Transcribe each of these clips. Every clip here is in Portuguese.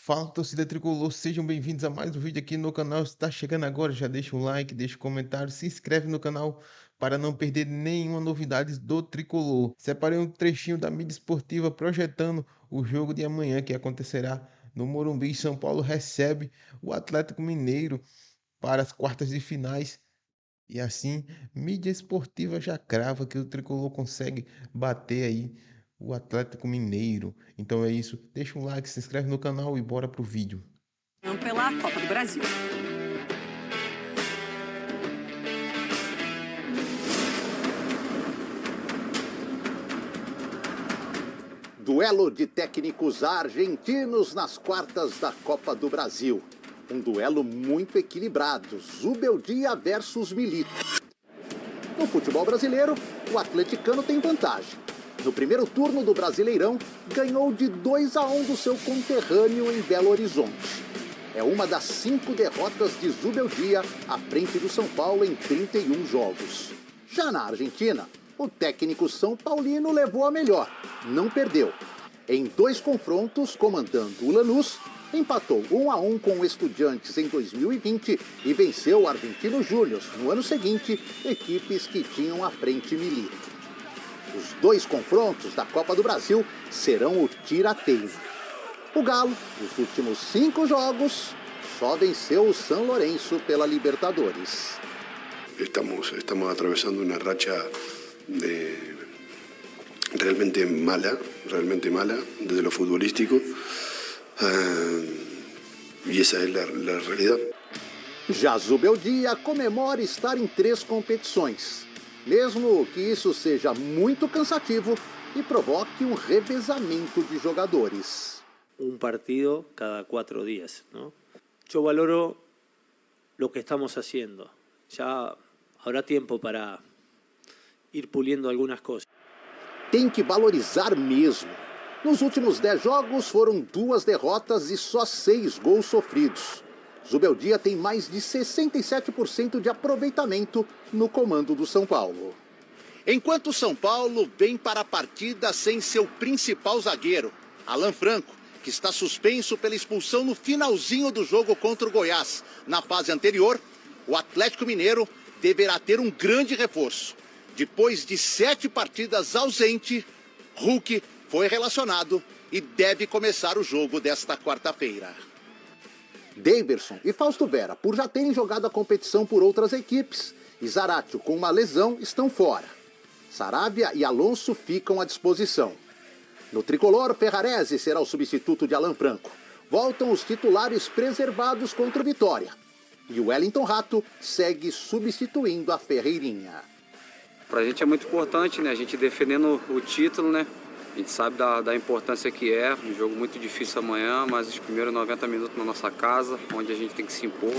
Fala, torcida tricolor, sejam bem-vindos a mais um vídeo aqui no canal. Se está chegando agora, já deixa um like, deixa um comentário, se inscreve no canal para não perder nenhuma novidade do tricolor. Separei um trechinho da mídia esportiva projetando o jogo de amanhã que acontecerá no Morumbi. São Paulo recebe o Atlético Mineiro para as quartas de finais. E assim, mídia esportiva já crava que o tricolor consegue bater aí o Atlético Mineiro. Então é isso. Deixa um like, se inscreve no canal e bora pro vídeo. Pela Copa do Brasil. Duelo de técnicos argentinos nas quartas da Copa do Brasil. Um duelo muito equilibrado, Zubeldia versus Milito. No futebol brasileiro, o atleticano tem vantagem. No primeiro turno do Brasileirão, ganhou de 2-1 do seu conterrâneo em Belo Horizonte. É uma das 5 derrotas de Zubeldia à frente do São Paulo em 31 jogos. Já na Argentina, o técnico São Paulino levou a melhor, não perdeu. Em 2 confrontos, comandando o Lanús, empatou 1-1 com o Estudiantes em 2020 e venceu o Argentino Júnior no ano seguinte, equipes que tinham à frente Milito. Os 2 confrontos da Copa do Brasil serão o tirateio. O Galo, nos últimos 5 jogos, só venceu o São Lourenço pela Libertadores. Estamos atravesando una racha realmente mala desde lo futbolístico, y esa es la realidad. Já Zubeldia comemora estar em 3 competições, mesmo que isso seja muito cansativo e provoque um revezamento de jogadores. Un partido cada 4 días, ¿no? Yo valoro lo que estamos haciendo. Ya habrá tiempo para ir puliendo algunas cosas. Tem que valorizar mesmo. Nos últimos 10 jogos foram 2 derrotas e só 6 gols sofridos. Zubeldia tem mais de 67% de aproveitamento no comando do São Paulo. Enquanto o São Paulo vem para a partida sem seu principal zagueiro, Alan Franco, que está suspenso pela expulsão no finalzinho do jogo contra o Goiás. Na fase anterior, o Atlético Mineiro deverá ter um grande reforço. Depois de 7 partidas ausente, Hulk foi relacionado e deve começar o jogo desta quarta-feira. Daverson e Fausto Vera, por já terem jogado a competição por outras equipes, e Zaratio, com uma lesão, estão fora. Saravia e Alonso ficam à disposição. No tricolor, Ferrarese será o substituto de Alan Franco. Voltam os titulares preservados contra o Vitória. E o Wellington Rato segue substituindo a Ferreirinha. Pra gente é muito importante, né? A gente defendendo o título, né? A gente sabe da importância que é, um jogo muito difícil amanhã, mas os primeiros 90 minutos na nossa casa, onde a gente tem que se impor,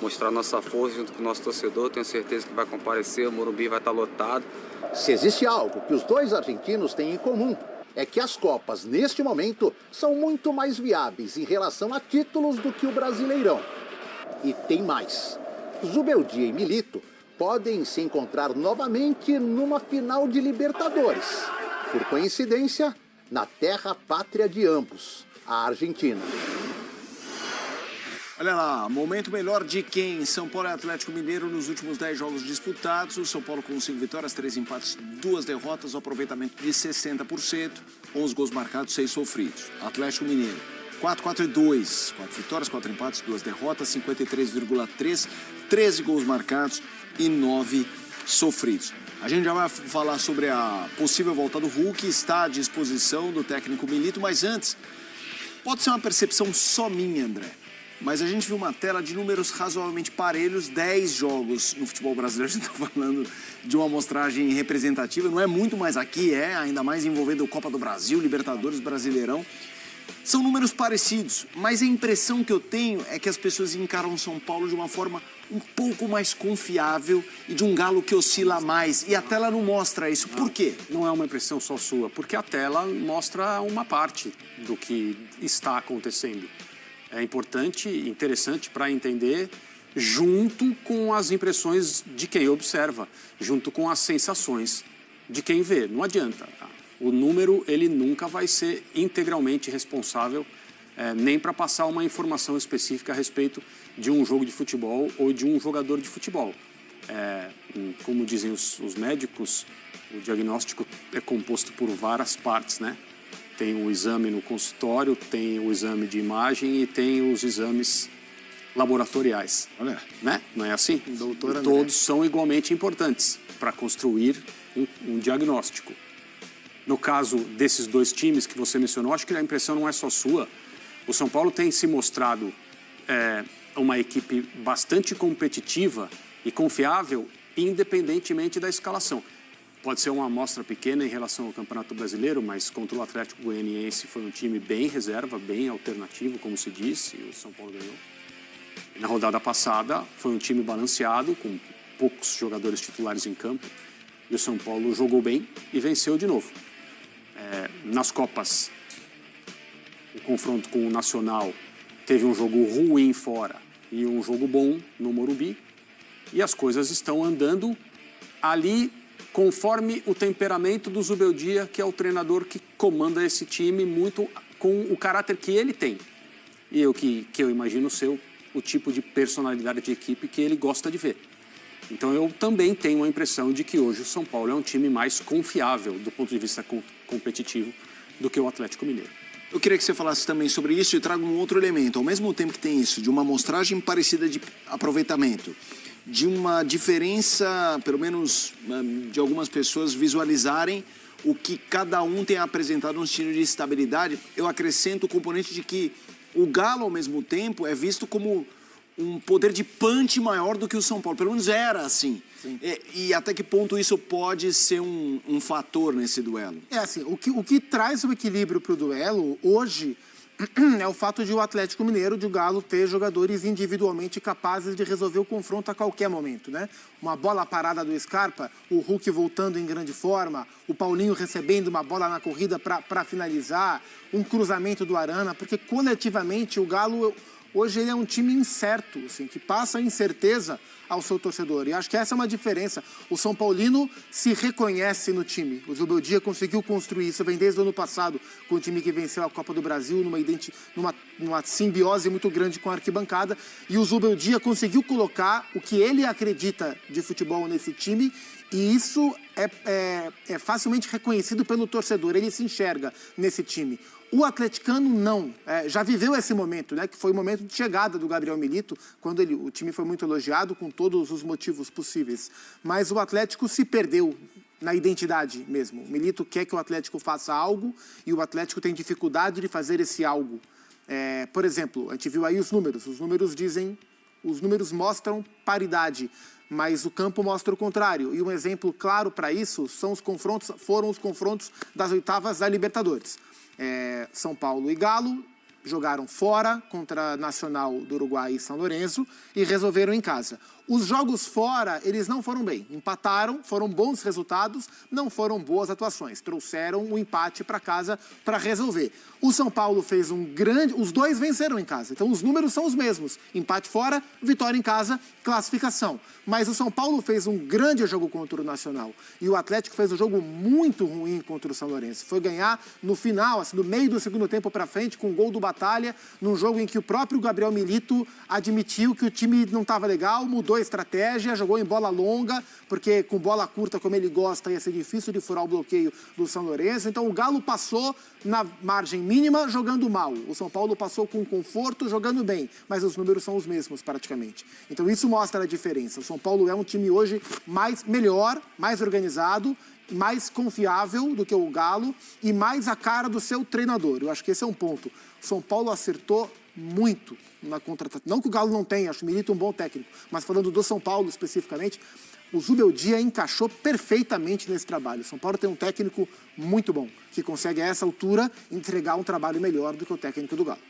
mostrar nossa força junto com o nosso torcedor. Tenho certeza que vai comparecer, o Morumbi vai estar lotado. Se existe algo que os 2 argentinos têm em comum, é que as Copas, neste momento, são muito mais viáveis em relação a títulos do que o Brasileirão. E tem mais. Zubeldia e Milito podem se encontrar novamente numa final de Libertadores. Por coincidência, na terra pátria de ambos, a Argentina. Olha lá, momento melhor de quem? São Paulo e Atlético Mineiro nos últimos 10 jogos disputados. O São Paulo com 5 vitórias, 3 empates, 2 derrotas, o aproveitamento de 60%, 11 gols marcados, 6 sofridos. Atlético Mineiro, 4-4-2, 4 vitórias, 4 empates, 2 derrotas, 53,3, 13 gols marcados e 9 sofridos. A gente já vai falar sobre a possível volta do Hulk, está à disposição do técnico Milito, mas antes, pode ser uma percepção só minha, André, mas a gente viu uma tela de números razoavelmente parelhos, 10 jogos no futebol brasileiro, a gente está falando de uma amostragem representativa, não é muito mais aqui, ainda mais envolvendo Copa do Brasil, Libertadores, Brasileirão. São números parecidos, mas a impressão que eu tenho é que as pessoas encaram o São Paulo de uma forma um pouco mais confiável e de um Galo que oscila mais. E a tela não mostra isso. Por quê? Não é uma impressão só sua, porque a tela mostra uma parte do que está acontecendo. É importante e interessante para entender junto com as impressões de quem observa, junto com as sensações de quem vê. Não adianta. O número, ele nunca vai ser integralmente responsável nem para passar uma informação específica a respeito de um jogo de futebol ou de um jogador de futebol. Como dizem os médicos, o diagnóstico é composto por várias partes, né? Tem o exame no consultório, tem o exame de imagem e tem os exames laboratoriais. Olha. Né? Não é assim? Doutor André. Todos são igualmente importantes para construir um diagnóstico. No caso desses dois times que você mencionou, acho que a impressão não é só sua. O São Paulo tem se mostrado uma equipe bastante competitiva e confiável, independentemente da escalação. Pode ser uma amostra pequena em relação ao Campeonato Brasileiro, mas contra o Atlético Goianiense foi um time bem reserva, bem alternativo, como se diz, e o São Paulo ganhou. Na rodada passada, foi um time balanceado, com poucos jogadores titulares em campo, e o São Paulo jogou bem e venceu de novo. Nas Copas, o confronto com o Nacional teve um jogo ruim fora e um jogo bom no Morumbi, e as coisas estão andando ali conforme o temperamento do Zubeldia, que é o treinador que comanda esse time muito com o caráter que ele tem. E que eu imagino ser o tipo de personalidade de equipe que ele gosta de ver. Então eu também tenho a impressão de que hoje o São Paulo é um time mais confiável do ponto de vista competitivo do que o Atlético Mineiro. Eu queria que você falasse também sobre isso e traga um outro elemento. Ao mesmo tempo que tem isso, de uma amostragem parecida de aproveitamento, de uma diferença, pelo menos de algumas pessoas visualizarem o que cada um tem apresentado no estilo de estabilidade, eu acrescento o componente de que o Galo, ao mesmo tempo, é visto como um poder de punch maior do que o São Paulo. Pelo menos era assim. E até que ponto isso pode ser um fator nesse duelo? Assim, o que traz o equilíbrio para o duelo hoje é o fato de o Atlético Mineiro, de o Galo, ter jogadores individualmente capazes de resolver o confronto a qualquer momento, né? Uma bola parada do Scarpa, o Hulk voltando em grande forma, o Paulinho recebendo uma bola na corrida para finalizar, um cruzamento do Arana, porque coletivamente o Galo hoje ele é um time incerto, assim, que passa a incerteza ao seu torcedor. E acho que essa é uma diferença. O São Paulino se reconhece no time. O Zubeldia conseguiu construir isso, vem desde o ano passado, com o time que venceu a Copa do Brasil, numa simbiose muito grande com a arquibancada. E o Zubeldia conseguiu colocar o que ele acredita de futebol nesse time. E isso é facilmente reconhecido pelo torcedor. Ele se enxerga nesse time. O atleticano não, já viveu esse momento, né, que foi o momento de chegada do Gabriel Milito, quando o time foi muito elogiado, com todos os motivos possíveis. Mas o Atlético se perdeu na identidade mesmo. O Milito quer que o Atlético faça algo e o Atlético tem dificuldade de fazer esse algo. Por exemplo, a gente viu aí os números números mostram paridade, mas o campo mostra o contrário. E um exemplo claro para isso foram os confrontos das oitavas da Libertadores. São Paulo e Galo jogaram fora contra Nacional do Uruguai e São Lourenço e resolveram em casa. Os jogos fora, eles não foram bem. Empataram, foram bons resultados, não foram boas atuações. Trouxeram o empate para casa para resolver. O São Paulo fez os dois venceram em casa. Então os números são os mesmos. Empate fora, vitória em casa, classificação. Mas o São Paulo fez um grande jogo contra o Nacional. E o Atlético fez um jogo muito ruim contra o São Lourenço. Foi ganhar no final, assim, no meio do segundo tempo para frente, com um gol do Batalha, num jogo em que o próprio Gabriel Milito admitiu que o time não estava legal, mudou a estratégia, jogou em bola longa, porque com bola curta, como ele gosta, ia ser difícil de furar o bloqueio do São Lourenço. Então o Galo passou na margem mínima jogando mal. O São Paulo passou com conforto jogando bem, mas os números são os mesmos praticamente. Então isso mostra a diferença. O São Paulo é um time hoje melhor, mais organizado, mais confiável do que o Galo e mais a cara do seu treinador. Eu acho que esse é um ponto. O São Paulo acertou muito na contratação. Não que o Galo não tenha, acho o Milito um bom técnico, mas falando do São Paulo especificamente, o Zubeldia encaixou perfeitamente nesse trabalho. O São Paulo tem um técnico muito bom, que consegue a essa altura entregar um trabalho melhor do que o técnico do Galo.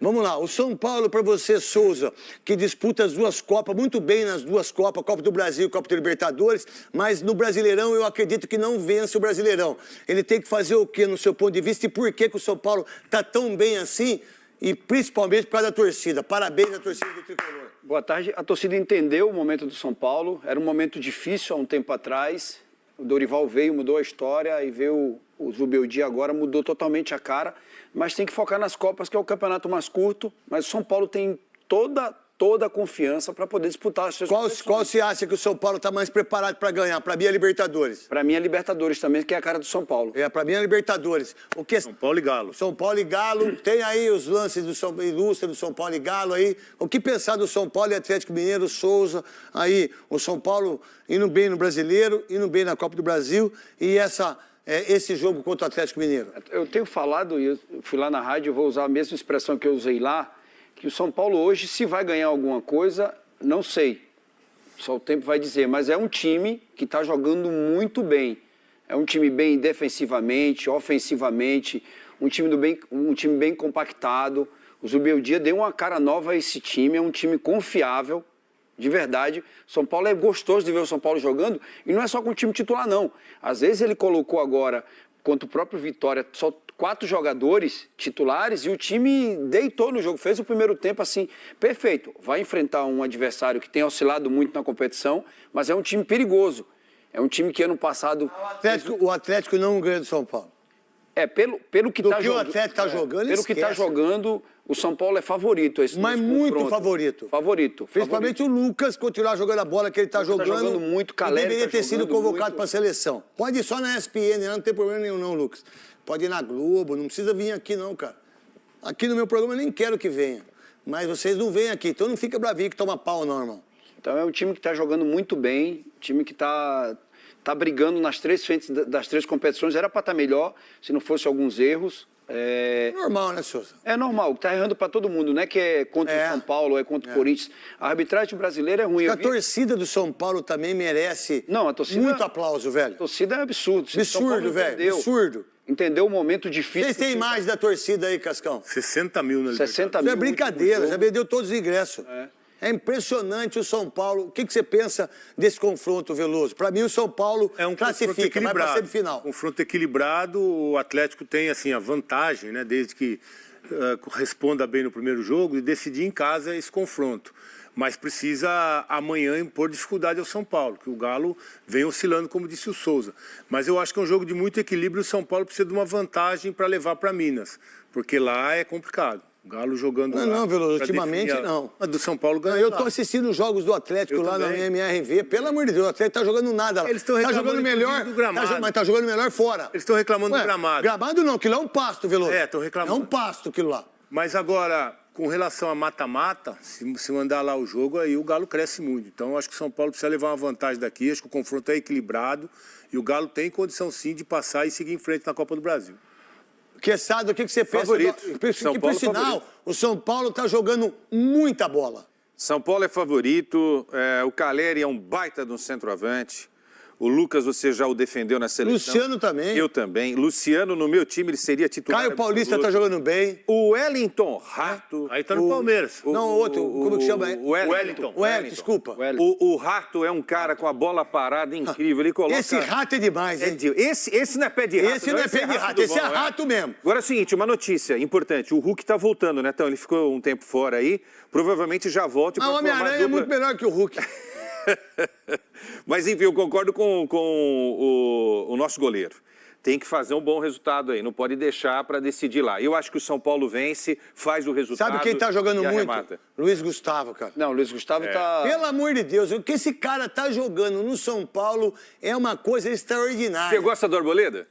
Vamos lá, o São Paulo, para você, Souza, que disputa as duas Copas, muito bem nas duas Copas, Copa do Brasil e Copa do Libertadores, mas no Brasileirão eu acredito que não vence o Brasileirão. Ele tem que fazer o quê, no seu ponto de vista, e por que o São Paulo está tão bem assim, e principalmente por causa da torcida? Parabéns à torcida do Tricolor. Boa tarde. A torcida entendeu o momento do São Paulo, era um momento difícil há um tempo atrás, o Dorival veio, mudou a história, e veio o Zubeldia agora, mudou totalmente a cara. mas tem que focar nas Copas, que é o campeonato mais curto, mas o São Paulo tem toda a confiança para poder disputar as suas competições. Qual você acha que o São Paulo está mais preparado para ganhar? Para mim é Libertadores. Para mim é Libertadores também, que é a cara do São Paulo. Para mim é Libertadores. O que... São Paulo e Galo. São Paulo e Galo. Tem aí os lances ilustres do São Paulo e Galo aí. O que pensar do São Paulo e Atlético Mineiro, Souza, aí o São Paulo indo bem no Brasileiro, indo bem na Copa do Brasil e esse jogo contra o Atlético Mineiro? Eu tenho falado, e eu fui lá na rádio, eu vou usar a mesma expressão que eu usei lá, que o São Paulo hoje, se vai ganhar alguma coisa, não sei. Só o tempo vai dizer, mas é um time que está jogando muito bem. É um time bem defensivamente, ofensivamente, um time bem compactado. O Zubeldia deu uma cara nova a esse time, é um time confiável, de verdade. São Paulo é gostoso de ver o São Paulo jogando, e não é só com o time titular, não. Às vezes ele colocou agora, contra o próprio Vitória, só 4 jogadores titulares e o time deitou no jogo, fez o primeiro tempo assim, perfeito. Vai enfrentar um adversário que tem oscilado muito na competição, mas é um time perigoso. É um time que ano passado... O Atlético não ganha do São Paulo. Pelo que está jogando... o Atlético está jogando, pelo que está jogando, o São Paulo é favorito. Mas muito favorito. Favorito. Principalmente o Lucas continuar jogando a bola que ele está jogando. Está jogando muito, Caleb deveria ter sido convocado muito. para a seleção. Pode ir só na ESPN, não tem problema nenhum não, Lucas. Pode ir na Globo, não precisa vir aqui não, cara. Aqui no meu programa eu nem quero que venha. Mas vocês não vêm aqui, então não fica bravinho que toma pau não, irmão. Então é um time que está jogando muito bem, time que está brigando nas 3 frentes das 3 competições. Era para estar melhor, se não fosse alguns erros. Normal, né, Souza? É normal, está errando para todo mundo, não é que é contra o São Paulo, é contra o Corinthians. A arbitragem brasileira é ruim. A torcida do São Paulo também merece muito aplauso, velho. A torcida é absurdo. Absurdo, velho, absurdo. Entendeu o momento difícil. Vocês têm imagem da torcida aí, Cascão? 60 mil na Libertadores. 60 mil. Isso é brincadeira, já vendeu todos os ingressos. É impressionante o São Paulo. O que você pensa desse confronto, Veloso? Para mim, o São Paulo classifica, vai para a semifinal. Confronto equilibrado, o Atlético tem assim, a vantagem, né, desde que responda bem no primeiro jogo e decidir em casa esse confronto. Mas precisa amanhã impor dificuldade ao São Paulo, que o Galo vem oscilando, como disse o Souza. Mas eu acho que é um jogo de muito equilíbrio e o São Paulo precisa de uma vantagem para levar para Minas, porque lá é complicado. O Galo jogando lá. Não, Veloso, ultimamente não. A do São Paulo ganhou. Eu tô assistindo os jogos do Atlético lá na MRV. Pelo amor de Deus, o Atlético tá jogando nada lá. Eles estão reclamando jogando melhor do gramado. mas tá jogando melhor fora. Eles estão reclamando do gramado. Gramado não, aquilo lá é um pasto, Veloso. Estão reclamando. É um pasto aquilo lá. Mas agora, com relação a mata-mata, se mandar lá o jogo, aí o Galo cresce muito. Então, acho que o São Paulo precisa levar uma vantagem daqui. Acho que o confronto é equilibrado e o Galo tem condição, sim, de passar e seguir em frente na Copa do Brasil. Quesada, o que você pensa? Favorito. Por sinal, favorito. O São Paulo está jogando muita bola. São Paulo é favorito, o Caleri é um baita de um centroavante. O Lucas, você já o defendeu na seleção. Luciano também. Eu também. Luciano, no meu time, ele seria titular. Caio Paulista está jogando bem. O Wellington Rato. Aí tá no Palmeiras. Não, o outro, como que chama? O Wellington. Desculpa. O Rato é um cara com a bola parada incrível. Ele coloca... Esse Rato é demais, hein? Esse não é pé de rato. Esse não é pé de rato, esse é rato mesmo. Agora é o seguinte, uma notícia importante. O Hulk tá voltando, né? Então, ele ficou um tempo fora aí. Provavelmente já volte. O Homem-Aranha é muito melhor que o Hulk. Mas, enfim, eu concordo com o nosso goleiro. Tem que fazer um bom resultado aí, não pode deixar para decidir lá. Eu acho que o São Paulo vence, faz o resultado. Sabe quem tá jogando muito? Arremata. Luiz Gustavo, cara. Não, o Luiz Gustavo tá... Pelo amor de Deus, o que esse cara tá jogando no São Paulo é uma coisa extraordinária. Você gosta do Arboleda?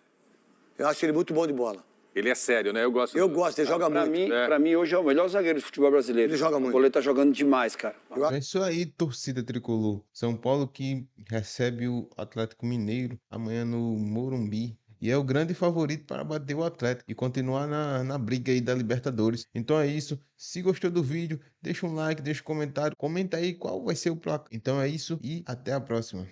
Eu acho ele muito bom de bola. Ele é sério, né? Eu gosto, ele joga muito. Pra mim, hoje é o melhor zagueiro do futebol brasileiro. Ele joga muito. O goleiro tá jogando demais, cara. É isso aí, torcida tricolor. São Paulo que recebe o Atlético Mineiro amanhã no Morumbi. E é o grande favorito para bater o Atlético e continuar na briga aí da Libertadores. Então é isso. Se gostou do vídeo, deixa um like, deixa um comentário. Comenta aí qual vai ser o placar. Então é isso e até a próxima.